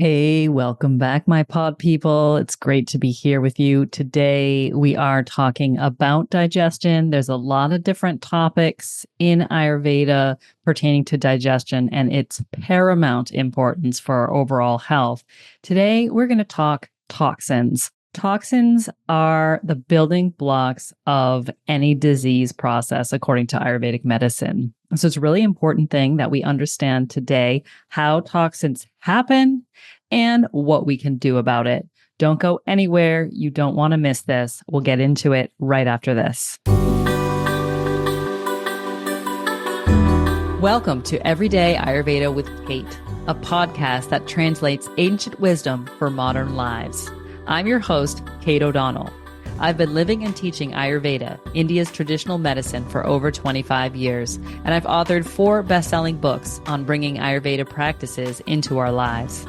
Hey, welcome back, my pod people. It's great to be here with you. Today, we are talking about digestion. There's a lot of different topics in Ayurveda pertaining to digestion and its paramount importance for our overall health. Today, we're going to talk toxins. Toxins are the building blocks of any disease process, according to Ayurvedic medicine. So it's a really important thing that we understand today how toxins happen and what we can do about it. Don't go anywhere. You don't want to miss this. We'll get into it right after this. Welcome to Everyday Ayurveda with Kate, a podcast that translates ancient wisdom for modern lives. I'm your host, Kate O'Donnell. I've been living and teaching Ayurveda, India's traditional medicine, for over 25 years, and I've authored 4 best-selling books on bringing Ayurveda practices into our lives.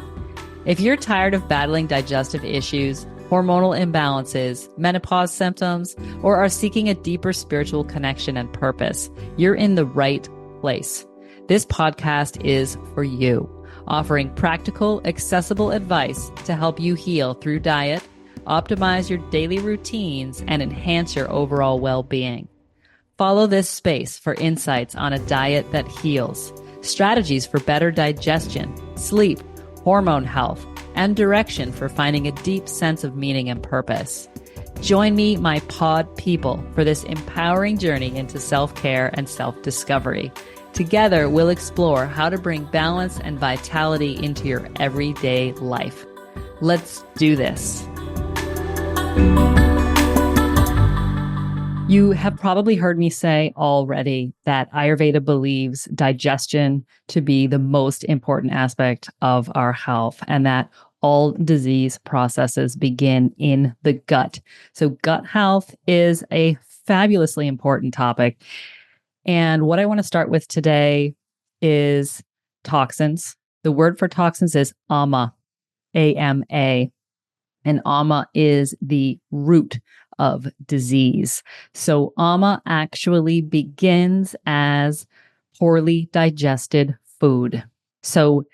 If you're tired of battling digestive issues, hormonal imbalances, menopause symptoms, or are seeking a deeper spiritual connection and purpose, you're in the right place. This podcast is for you, offering practical, accessible advice to help you heal through diet, optimize your daily routines, and enhance your overall well-being. Follow this space for insights on a diet that heals, strategies for better digestion, sleep, hormone health, and direction for finding a deep sense of meaning and purpose. Join me, my pod people, for this empowering journey into self-care and self-discovery. Together, we'll explore how to bring balance and vitality into your everyday life. Let's do this. You have probably heard me say already that Ayurveda believes digestion to be the most important aspect of our health and that all disease processes begin in the gut. So gut health is a fabulously important topic. And what I want to start with today is toxins. The word for toxins is ama, A-M-A. And ama is the root of disease. So ama actually begins as poorly digested food. So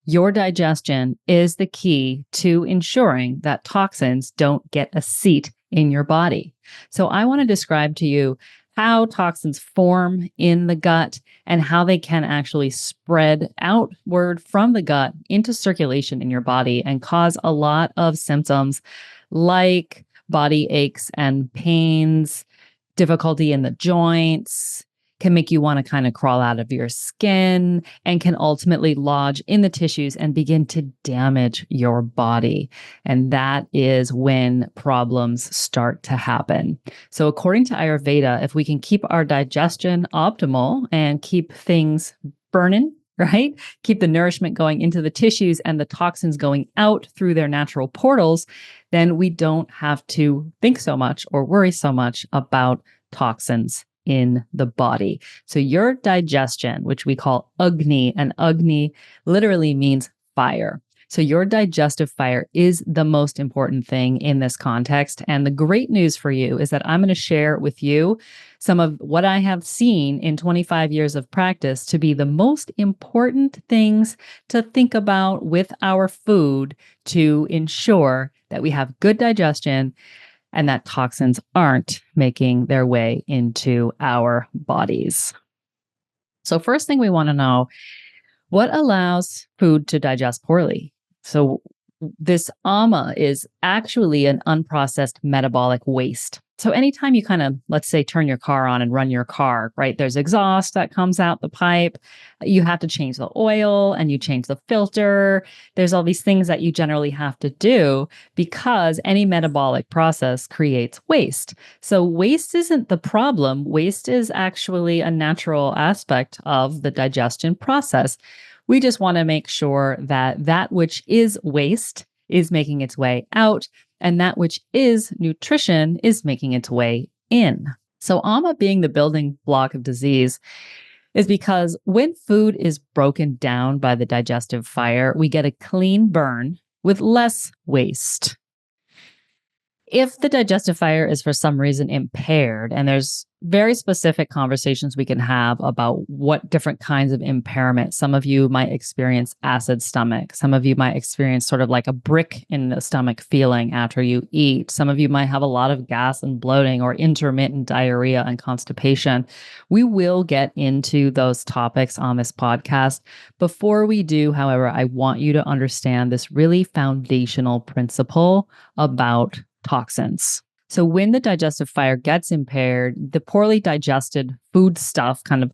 your digestion is the key to ensuring that toxins don't get a seat in your body. So I want to describe to you how toxins form in the gut and how they can actually spread outward from the gut into circulation in your body and cause a lot of symptoms like body aches and pains, difficulty in the joints, can make you want to kind of crawl out of your skin, and can ultimately lodge in the tissues and begin to damage your body. And that is when problems start to happen. So according to Ayurveda, if we can keep our digestion optimal and keep things burning, right? Keep the nourishment going into the tissues and the toxins going out through their natural portals, then we don't have to think so much or worry so much about toxins in the body. So your digestion, which we call agni, and agni literally means fire. So your digestive fire is the most important thing in this context. And the great news for you is that I'm going to share with you some of what I have seen in 25 years of practice to be the most important things to think about with our food to ensure that we have good digestion and that toxins aren't making their way into our bodies. So first thing we want to know, what allows food to digest poorly? So this ama is actually an unprocessed metabolic waste. So anytime you kind of, let's say, turn your car on and run your car, right? There's exhaust that comes out the pipe. You have to change the oil and you change the filter. There's all these things that you generally have to do because any metabolic process creates waste. So waste isn't the problem. Waste is actually a natural aspect of the digestion process. We just want to make sure that that which is waste is making its way out, and that which is nutrition is making its way in. So ama being the building block of disease is because when food is broken down by the digestive fire, we get a clean burn with less waste. If the digestive fire is for some reason impaired, and there's very specific conversations we can have about what different kinds of impairment. Some of you might experience acid stomach. Some of you might experience sort of like a brick in the stomach feeling after you eat. Some of you might have a lot of gas and bloating or intermittent diarrhea and constipation. We will get into those topics on this podcast. Before we do, however, I want you to understand this really foundational principle about toxins. So when the digestive fire gets impaired, the poorly digested food stuff kind of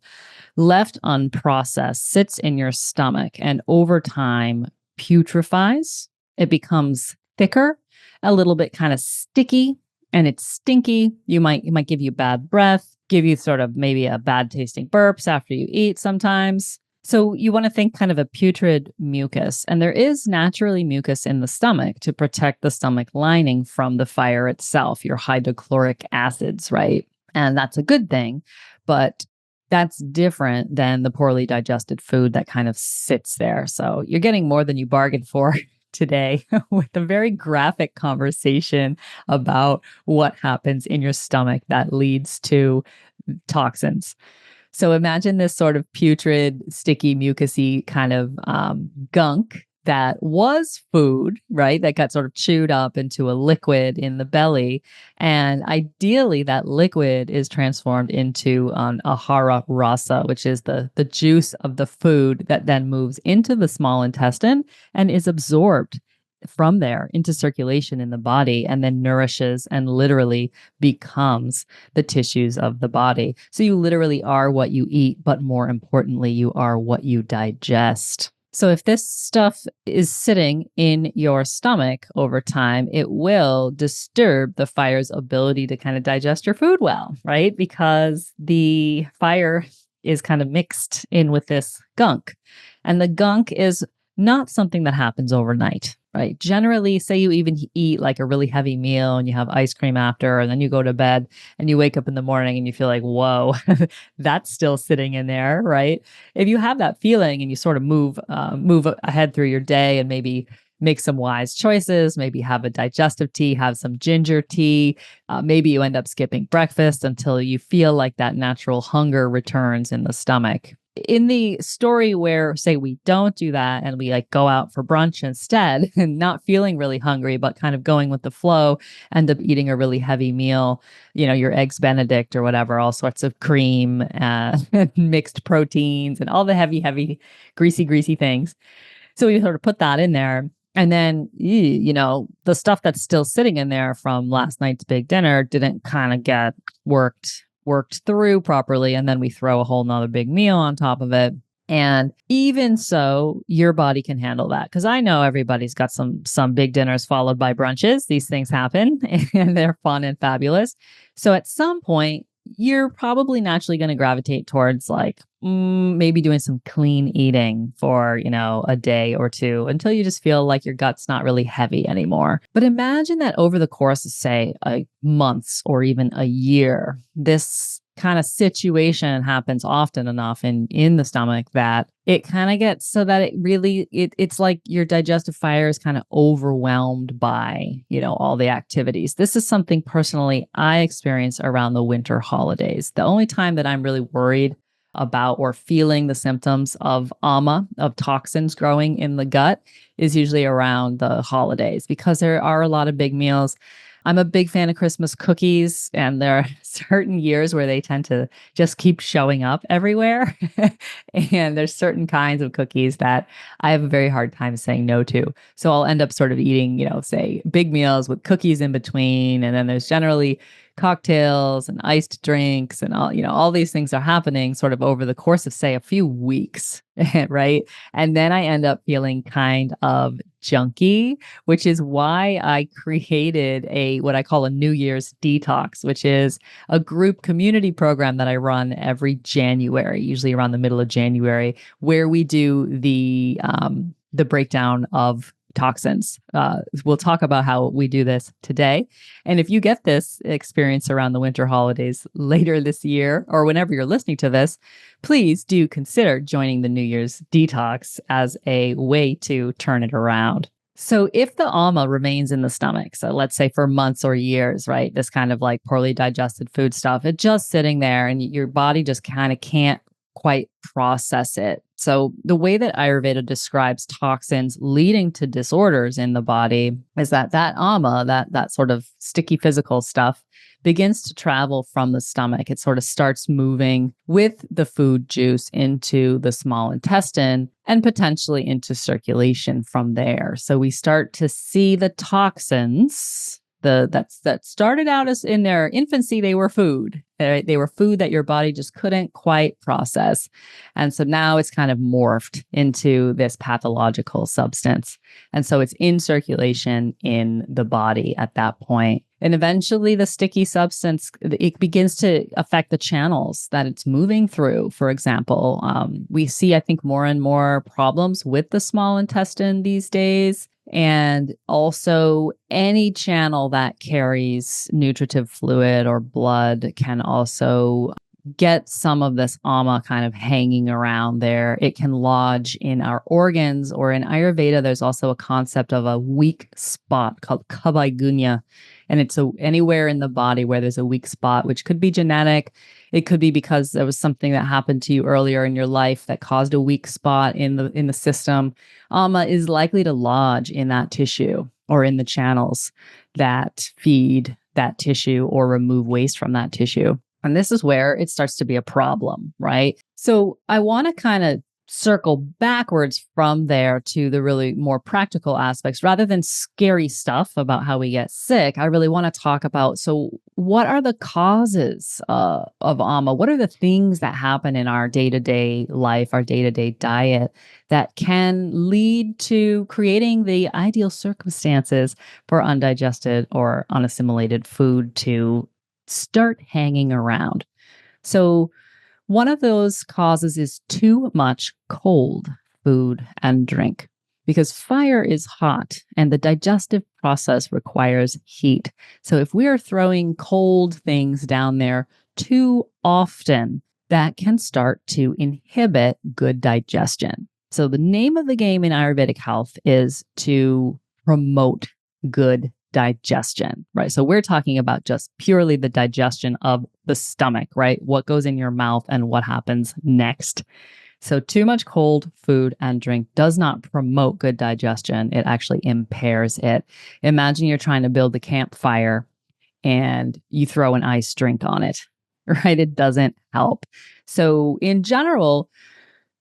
left unprocessed sits in your stomach and over time putrefies. It becomes thicker, a little bit kind of sticky, and it's stinky. It might give you bad breath, give you sort of maybe a bad tasting burps after you eat sometimes. So you want to think kind of a putrid mucus, and there is naturally mucus in the stomach to protect the stomach lining from the fire itself, your hydrochloric acids, right? And that's a good thing, but that's different than the poorly digested food that kind of sits there. So you're getting more than you bargained for today with a very graphic conversation about what happens in your stomach that leads to toxins. So imagine this sort of putrid, sticky, mucusy kind of gunk that was food, right? That got sort of chewed up into a liquid in the belly. And ideally, that liquid is transformed into an ahara rasa, which is the juice of the food that then moves into the small intestine and is absorbed from there into circulation in the body and then nourishes and literally becomes the tissues of the body. So you literally are what you eat, but more importantly, you are what you digest. So if this stuff is sitting in your stomach over time, it will disturb the fire's ability to kind of digest your food well, right? Because the fire is kind of mixed in with this gunk. And the gunk is not something that happens overnight, right? Generally, say you even eat like a really heavy meal and you have ice cream after, and then you go to bed and you wake up in the morning and you feel like, whoa, that's still sitting in there, right? If you have that feeling and you sort of move ahead through your day and maybe make some wise choices, maybe have a digestive tea, have some ginger tea, maybe you end up skipping breakfast until you feel like that natural hunger returns in the stomach. In the story where, say, we don't do that and we like go out for brunch instead and not feeling really hungry, but kind of going with the flow, end up eating a really heavy meal, your eggs Benedict or whatever, all sorts of cream, mixed proteins and all the heavy, greasy things. So we sort of put that in there. And then, the stuff that's still sitting in there from last night's big dinner didn't kind of get worked through properly. And then we throw a whole nother big meal on top of it. And even so, your body can handle that. Because I know everybody's got some big dinners followed by brunches. These things happen and they're fun and fabulous. So at some point, you're probably naturally going to gravitate towards like maybe doing some clean eating for, a day or two until you just feel like your gut's not really heavy anymore. But imagine that over the course of, say, months or even a year, this kind of situation happens often enough in the stomach that it kind of gets so that it's like your digestive fire is kind of overwhelmed by, all the activities. This is something personally I experience around the winter holidays. The only time that I'm really worried about or feeling the symptoms of of toxins growing in the gut is usually around the holidays because there are a lot of big meals. I'm a big fan of Christmas cookies, and there are certain years where they tend to just keep showing up everywhere. And there's certain kinds of cookies that I have a very hard time saying no to. So I'll end up sort of eating, say big meals with cookies in between. And then there's generally cocktails and iced drinks and all these things are happening sort of over the course of, say, a few weeks, right? And then I end up feeling kind of junky, which is why I created what I call a New Year's detox, which is a group community program that I run every January, usually around the middle of January, where we do the breakdown of toxins. We'll talk about how we do this today. And if you get this experience around the winter holidays later this year, or whenever you're listening to this, please do consider joining the New Year's detox as a way to turn it around. So if the ama remains in the stomach, so let's say for months or years, right? This kind of like poorly digested food stuff, it's just sitting there and your body just kind of can't quite process it. So the way that Ayurveda describes toxins leading to disorders in the body is that ama, that sort of sticky physical stuff begins to travel from the stomach. It sort of starts moving with the food juice into the small intestine and potentially into circulation from there. So we start to see the toxins. That started out as in their infancy, they were food. Right? They were food that your body just couldn't quite process. And so now it's kind of morphed into this pathological substance. And so it's in circulation in the body at that point. And eventually the sticky substance, it begins to affect the channels that it's moving through. For example, we see, I think, more and more problems with the small intestine these days. And also any channel that carries nutritive fluid or blood can also get some of this ama kind of hanging around there. It can lodge in our organs, or in Ayurveda, there's also a concept of a weak spot called kabaigunya. And it's anywhere in the body where there's a weak spot, which could be genetic. It could be because there was something that happened to you earlier in your life that caused a weak spot in the system. Ama is likely to lodge in that tissue or in the channels that feed that tissue or remove waste from that tissue. And this is where it starts to be a problem, right? So I want to kind of circle backwards from there to the really more practical aspects rather than scary stuff about how we get sick. I really want to talk about, so what are the causes of ama? What are the things that happen in our day-to-day life, our day-to-day diet that can lead to creating the ideal circumstances for undigested or unassimilated food to start hanging around? So one of those causes is too much cold food and drink, because fire is hot and the digestive process requires heat. So if we are throwing cold things down there too often, that can start to inhibit good digestion. So the name of the game in Ayurvedic health is to promote good digestion, right? So we're talking about just purely the digestion of the stomach, right? What goes in your mouth and what happens next. So too much cold food and drink does not promote good digestion. It actually impairs it. Imagine you're trying to build a campfire and you throw an ice drink on it, right? It doesn't help. So in general,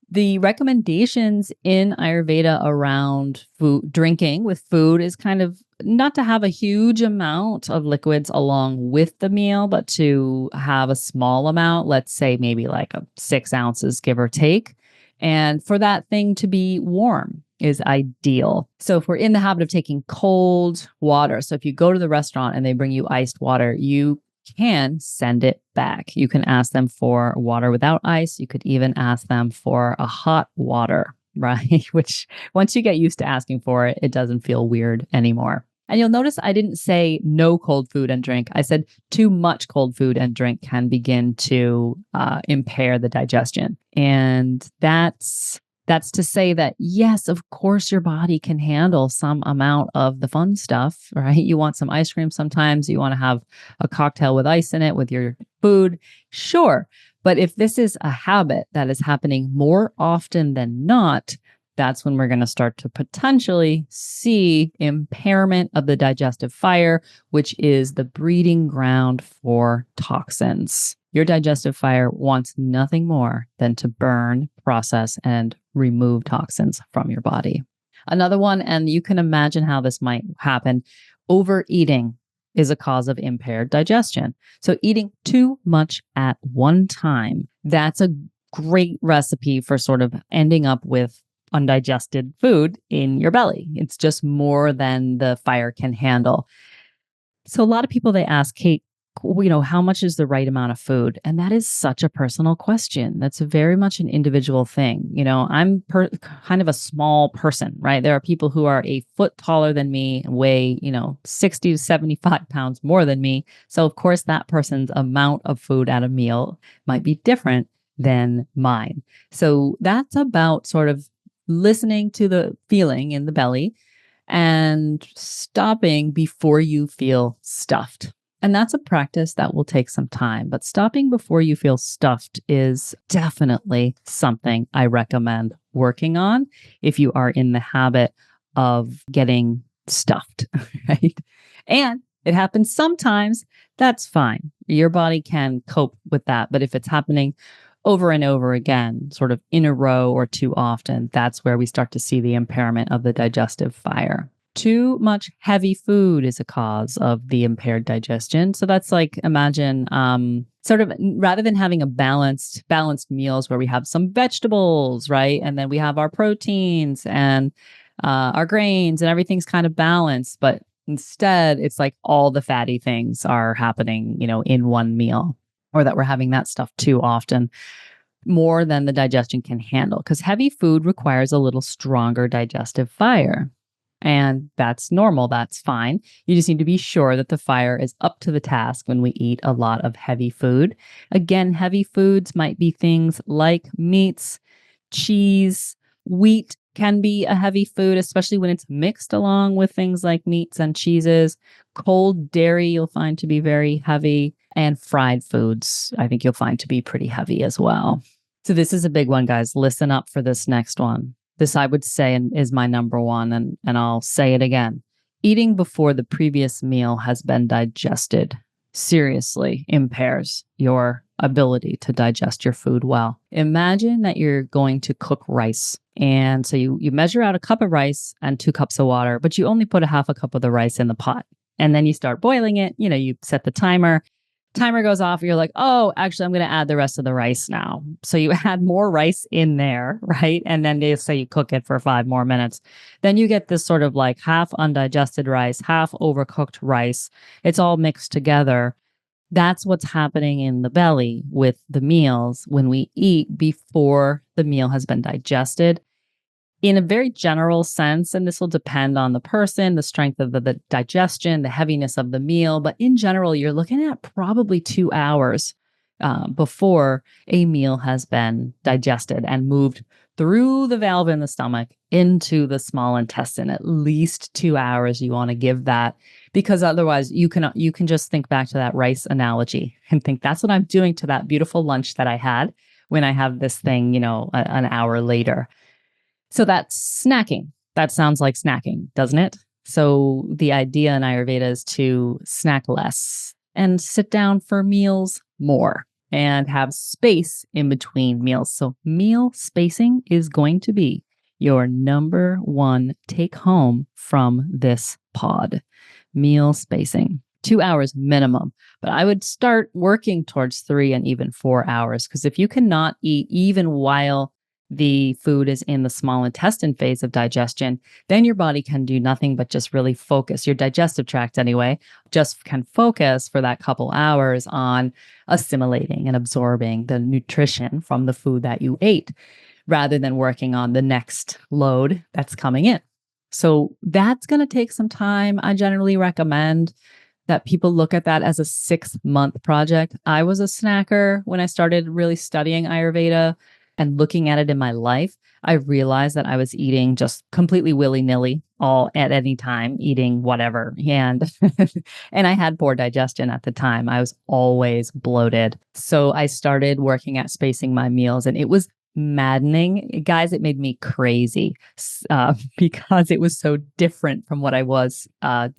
the recommendations in Ayurveda around food, drinking with food is kind of not to have a huge amount of liquids along with the meal, but to have a small amount, let's say maybe like 6 ounces, give or take. And for that thing to be warm is ideal. So if we're in the habit of taking cold water, so if you go to the restaurant and they bring you iced water, you can send it back. You can ask them for water without ice. You could even ask them for a hot water, right? Which once you get used to asking for it, it doesn't feel weird anymore. And you'll notice I didn't say no cold food and drink. I said too much cold food and drink can begin to impair the digestion. And that's to say that, yes, of course, your body can handle some amount of the fun stuff, right? You want some ice cream sometimes. You want to have a cocktail with ice in it with your food. Sure. But if this is a habit that is happening more often than not, that's when we're going to start to potentially see impairment of the digestive fire, which is the breeding ground for toxins. Your digestive fire wants nothing more than to burn, process, and remove toxins from your body. Another one, and you can imagine how this might happen, overeating is a cause of impaired digestion. So eating too much at one time, that's a great recipe for sort of ending up with undigested food in your belly. It's just more than the fire can handle. So a lot of people, they ask, Kate, how much is the right amount of food? And that is such a personal question. That's very much an individual thing. I'm kind of a small person, right? There are people who are a foot taller than me, weigh, 60 to 75 pounds more than me. So of course, that person's amount of food at a meal might be different than mine. So that's about sort of listening to the feeling in the belly and stopping before you feel stuffed. And that's a practice that will take some time, but stopping before you feel stuffed is definitely something I recommend working on if you are in the habit of getting stuffed, right? And it happens sometimes, that's fine. Your body can cope with that. But if it's happening over and over again, sort of in a row or too often, that's where we start to see the impairment of the digestive fire. Too much heavy food is a cause of the impaired digestion. So that's like, imagine sort of rather than having a balanced meals where we have some vegetables, right? And then we have our proteins and our grains and everything's kind of balanced. But instead, it's like all the fatty things are happening, in one meal, or that we're having that stuff too often, more than the digestion can handle. Because heavy food requires a little stronger digestive fire. And that's normal. That's fine. You just need to be sure that the fire is up to the task when we eat a lot of heavy food. Again, heavy foods might be things like meats, cheese, wheat can be a heavy food, especially when it's mixed along with things like meats and cheeses. Cold dairy, you'll find to be very heavy. And fried foods, I think you'll find to be pretty heavy as well. So this is a big one, guys. Listen up for this next one. This, I would say, is my number one, and I'll say it again. Eating before the previous meal has been digested seriously impairs your ability to digest your food well. Imagine that you're going to cook rice. And so you measure out a cup of rice and 2 cups of water, but you only put a half a cup of the rice in the pot. And then you start boiling it. You set the timer. Timer goes off. You're like, oh, actually, I'm going to add the rest of the rice now. So you add more rice in there, right? And then they say you cook it for 5 more minutes. Then you get this sort of like half undigested rice, half overcooked rice. It's all mixed together. That's what's happening in the belly with the meals when we eat before the meal has been digested. In a very general sense, and this will depend on the person, the strength of the digestion, the heaviness of the meal, but in general, you're looking at probably 2 hours before a meal has been digested and moved through the valve in the stomach into the small intestine. At least 2 hours you want to give that, because otherwise you can just think back to that rice analogy and think that's what I'm doing to that beautiful lunch that I had when I have this thing, an hour later. So that's snacking. That sounds like snacking, doesn't it? So the idea in Ayurveda is to snack less and sit down for meals more and have space in between meals. So meal spacing is going to be your number one take home from this pod. Meal spacing. 2 hours minimum, but I would start working towards 3 and even 4 hours, because if you cannot eat even while the food is in the small intestine phase of digestion, then your body can do nothing but just really focus. Your digestive tract, anyway, just can focus for that couple hours on assimilating and absorbing the nutrition from the food that you ate, rather than working on the next load that's coming in. So that's going to take some time. I generally recommend that people look at that as a 6-month project. I was a snacker when I started really studying Ayurveda and looking at it in my life. I realized that I was eating just completely willy-nilly, all at any time, eating whatever. And and I had poor digestion at the time. I was always bloated. So I started working at spacing my meals, and it was maddening. Guys, it made me crazy because it was so different from what I was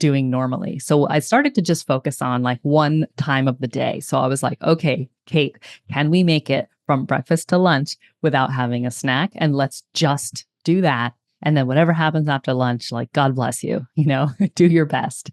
doing normally. So I started to just focus on like one time of the day. So I was like, okay, Kate, can we make it from breakfast to lunch without having a snack? And let's just do that. And then whatever happens after lunch, like, God bless you, do your best.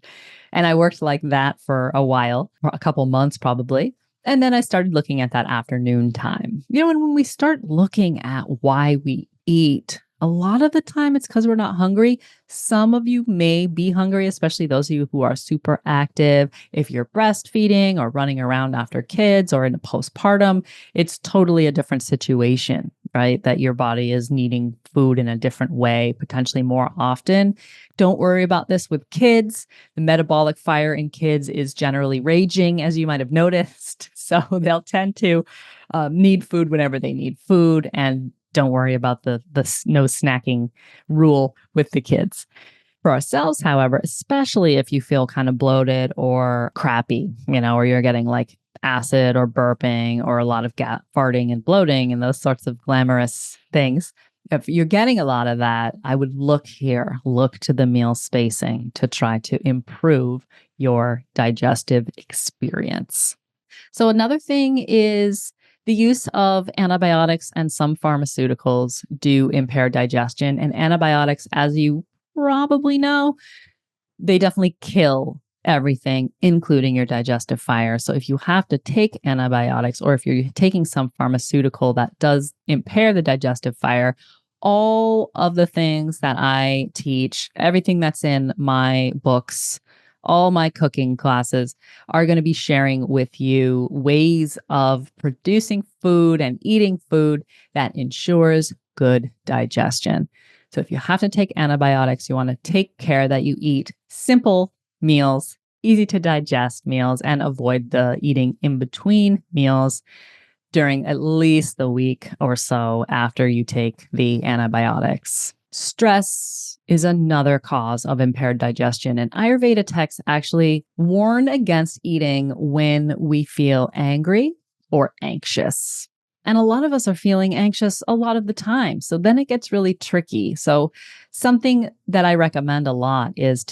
And I worked like that for a while, for a couple months probably. And then I started looking at that afternoon time. And when we start looking at why we eat, a lot of the time it's because we're not hungry. Some of you may be hungry, especially those of you who are super active. If you're breastfeeding or running around after kids or in a postpartum, it's totally a different situation, right? That your body is needing food in a different way, potentially more often. Don't worry about this with kids. The metabolic fire in kids is generally raging, as you might have noticed. So they'll tend to need food whenever they need food. And don't worry about the no snacking rule with the kids. For ourselves, however, especially if you feel kind of bloated or crappy, or you're getting like acid or burping or a lot of farting and bloating and those sorts of glamorous things. If you're getting a lot of that, I would look to the meal spacing to try to improve your digestive experience. So another thing is the use of antibiotics and some pharmaceuticals do impair digestion. And antibiotics, as you probably know, they definitely kill everything, including your digestive fire. So if you have to take antibiotics or if you're taking some pharmaceutical that does impair the digestive fire, all of the things that I teach, everything that's in my books, all my cooking classes are going to be sharing with you ways of producing food and eating food that ensures good digestion. So if you have to take antibiotics, you want to take care that you eat simple meals, easy to digest meals, and avoid the eating in between meals during at least the week or so after you take the antibiotics. Stress is another cause of impaired digestion, and Ayurveda texts actually warn against eating when we feel angry or anxious. And a lot of us are feeling anxious a lot of the time. So then it gets really tricky. So something that I recommend a lot is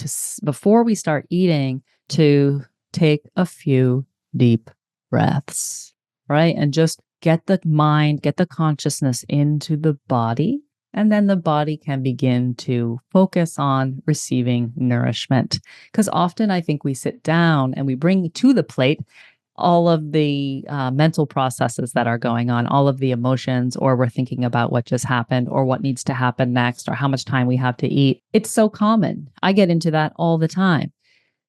before we start eating, to take a few deep breaths, right? And just get the mind, get the consciousness into the body. And then the body can begin to focus on receiving nourishment. Because often I think we sit down and we bring to the plate all of the mental processes that are going on, all of the emotions, or we're thinking about what just happened or what needs to happen next or how much time we have to eat. It's so common. I get into that all the time.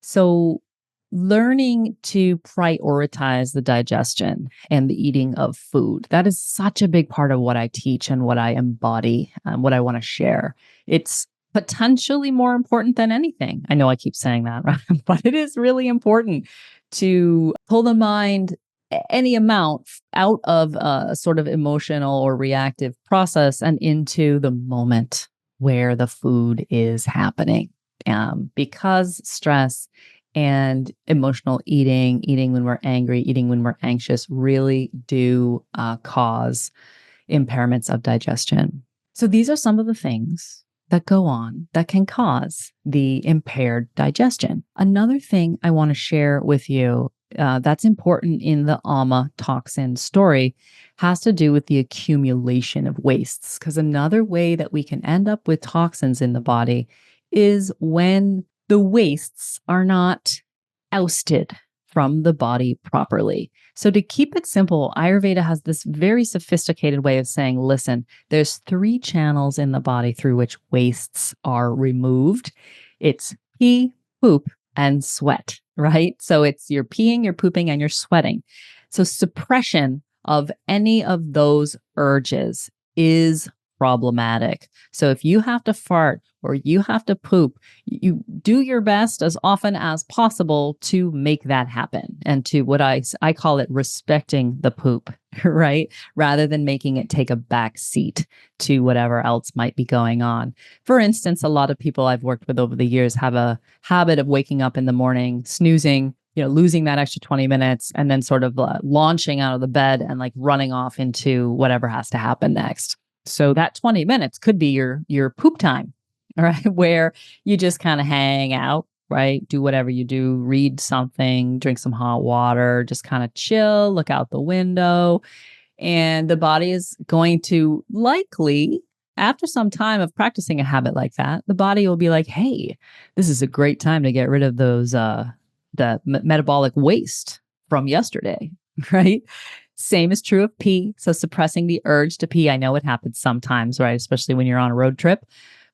So learning to prioritize the digestion and the eating of food, that is such a big part of what I teach and what I embody and what I want to share. It's potentially more important than anything. I know I keep saying that, right? But it is really important to pull the mind any amount out of a sort of emotional or reactive process and into the moment where the food is happening. Because stress and emotional eating when we're angry, eating when we're anxious really do cause impairments of digestion. So these are some of the things that go on that can cause the impaired digestion. Another thing I want to share with you that's important in the ama toxin story has to do with the accumulation of wastes. Because another way that we can end up with toxins in the body is when the wastes are not ousted from the body properly. So to keep it simple, Ayurveda has this very sophisticated way of saying, listen, there's 3 channels in the body through which wastes are removed. It's pee, poop, and sweat, right? So it's you're peeing, you're pooping, and you're sweating. So suppression of any of those urges is problematic. So if you have to fart or you have to poop, you do your best as often as possible to make that happen and to what I call it respecting the poop, right? Rather than making it take a back seat to whatever else might be going on. For instance, a lot of people I've worked with over the years have a habit of waking up in the morning, snoozing, losing that extra 20 minutes and then sort of launching out of the bed and like running off into whatever has to happen next. So that 20 minutes could be your poop time, right? Where you just kind of hang out, right? Do whatever you do, read something, drink some hot water, just kind of chill, look out the window. And the body is going to likely, after some time of practicing a habit like that, the body will be like, hey, this is a great time to get rid of those, the metabolic waste from yesterday, right? Same is true of pee. So suppressing the urge to pee. I know it happens sometimes, right? Especially when you're on a road trip.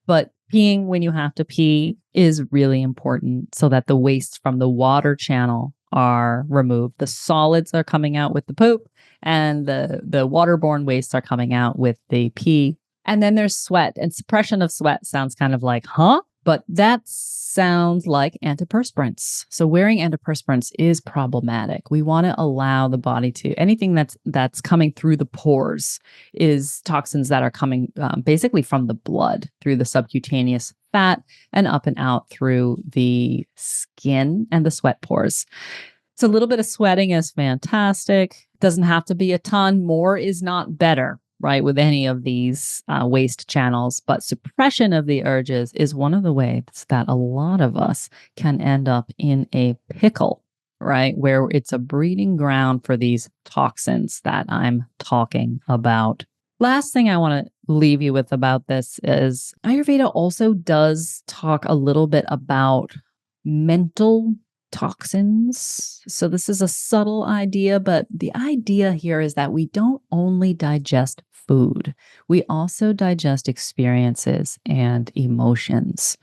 But peeing when you have to pee is really important so that the wastes from the water channel are removed. The solids are coming out with the poop and the waterborne wastes are coming out with the pee. And then there's sweat, and suppression of sweat sounds kind of like, huh? But that sounds like antiperspirants. So wearing antiperspirants is problematic. We want to allow the body to, anything that's coming through the pores is toxins that are coming basically from the blood through the subcutaneous fat and up and out through the skin and the sweat pores. So a little bit of sweating is fantastic. Doesn't have to be a ton. More is not better, right, with any of these waste channels. But suppression of the urges is one of the ways that a lot of us can end up in a pickle, right, where it's a breeding ground for these toxins that I'm talking about. Last thing I want to leave you with about this is Ayurveda also does talk a little bit about mental toxins. So this is a subtle idea, but the idea here is that we don't only digest food, we also digest experiences and emotions.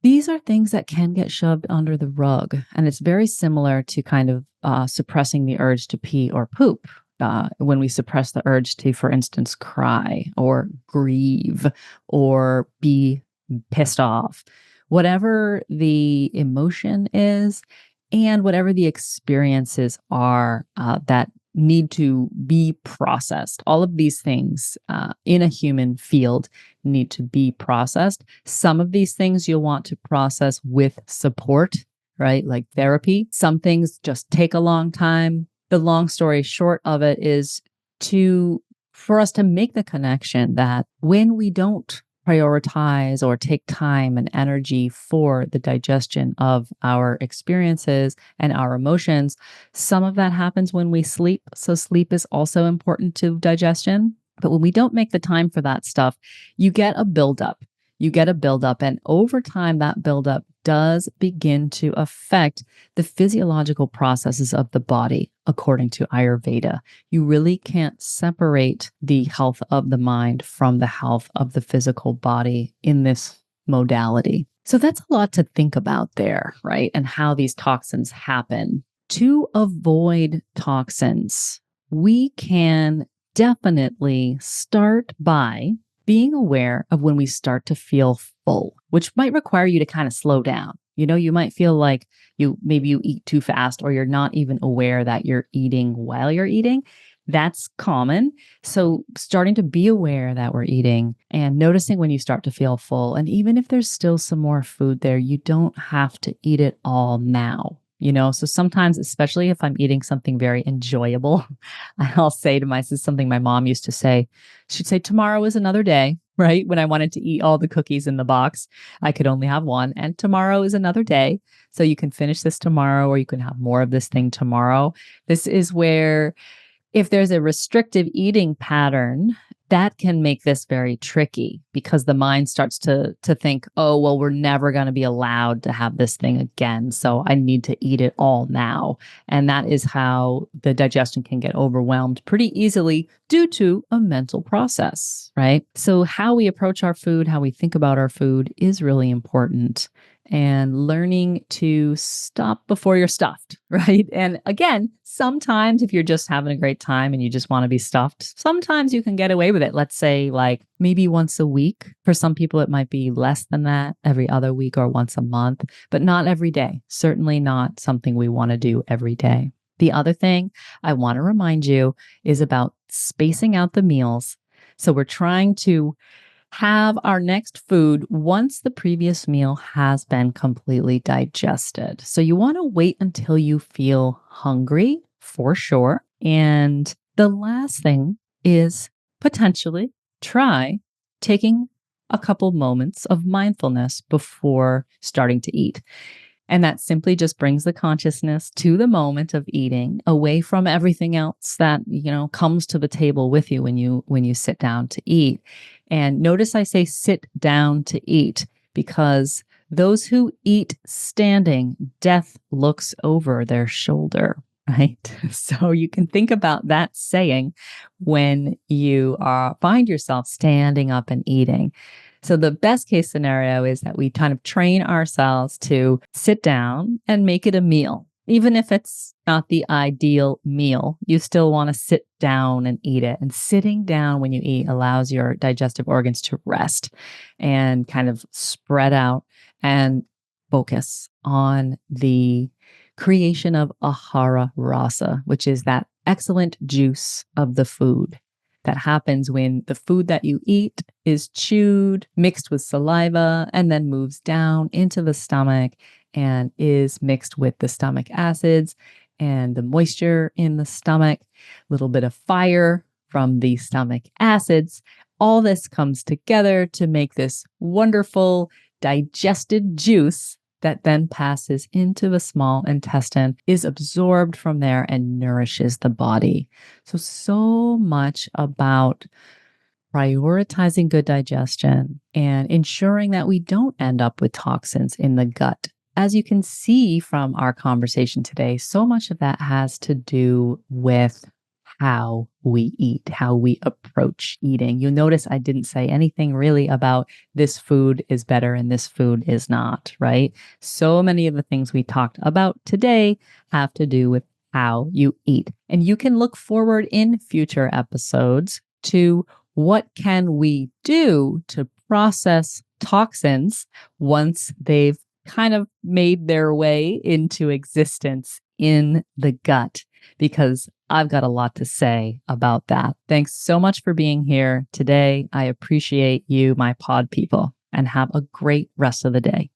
These are things that can get shoved under the rug, and it's very similar to kind of suppressing the urge to pee or poop. When we suppress the urge to, for instance, cry or grieve or be pissed off, whatever the emotion is and whatever the experiences are that need to be processed. All of these things in a human field need to be processed. Some of these things you'll want to process with support, right? Like therapy. Some things just take a long time. The long story short of it is for us to make the connection that when we don't prioritize or take time and energy for the digestion of our experiences and our emotions, some of that happens when we sleep. So sleep is also important to digestion. But when we don't make the time for that stuff, you get a buildup. You get a buildup. And over time, that buildup does begin to affect the physiological processes of the body, according to Ayurveda. You really can't separate the health of the mind from the health of the physical body in this modality. So that's a lot to think about there, right? And how these toxins happen. To avoid toxins, we can definitely start by being aware of when we start to feel full, which might require you to kind of slow down. You might feel like maybe you eat too fast or you're not even aware that you're eating while you're eating. That's common. So starting to be aware that we're eating and noticing when you start to feel full. And even if there's still some more food there, you don't have to eat it all now. So sometimes, especially if I'm eating something very enjoyable, I'll say to myself something my mom used to say. She'd say, tomorrow is another day, right? When I wanted to eat all the cookies in the box, I could only have one. And tomorrow is another day. So you can finish this tomorrow, or you can have more of this thing tomorrow. This is where if there's a restrictive eating pattern, that can make this very tricky because the mind starts to think, oh, well, we're never going to be allowed to have this thing again. So I need to eat it all now. And that is how the digestion can get overwhelmed pretty easily due to a mental process, right? So how we approach our food, how we think about our food is really important. And learning to stop before you're stuffed, right? And again, sometimes if you're just having a great time and you just want to be stuffed, sometimes you can get away with it. Let's say like maybe once a week. For some people, it might be less than that, every other week or once a month, but not every day. Certainly not something we want to do every day. The other thing I want to remind you is about spacing out the meals. So we're trying to have our next food once the previous meal has been completely digested. So you want to wait until you feel hungry for sure. And the last thing is potentially try taking a couple moments of mindfulness before starting to eat. And that simply just brings the consciousness to the moment of eating, away from everything else that, comes to the table with you when you sit down to eat. And notice I say sit down to eat because those who eat standing, death looks over their shoulder, right? So you can think about that saying when you find yourself standing up and eating. So the best case scenario is that we kind of train ourselves to sit down and make it a meal. Even if it's not the ideal meal, you still want to sit down and eat it. And sitting down when you eat allows your digestive organs to rest and kind of spread out and focus on the creation of ahara rasa, which is that excellent juice of the food. that happens when the food that you eat is chewed, mixed with saliva, and then moves down into the stomach and is mixed with the stomach acids and the moisture in the stomach, a little bit of fire from the stomach acids. All this comes together to make this wonderful digested juice that then passes into the small intestine, is absorbed from there, and nourishes the body. So much about prioritizing good digestion and ensuring that we don't end up with toxins in the gut. As you can see from our conversation today, so much of that has to do with how we eat, how we approach eating. You'll notice I didn't say anything really about this food is better and this food is not, right? So many of the things we talked about today have to do with how you eat. And you can look forward in future episodes to what can we do to process toxins once they've kind of made their way into existence in the gut, because I've got a lot to say about that. Thanks so much for being here today. I appreciate you, my pod people, and have a great rest of the day.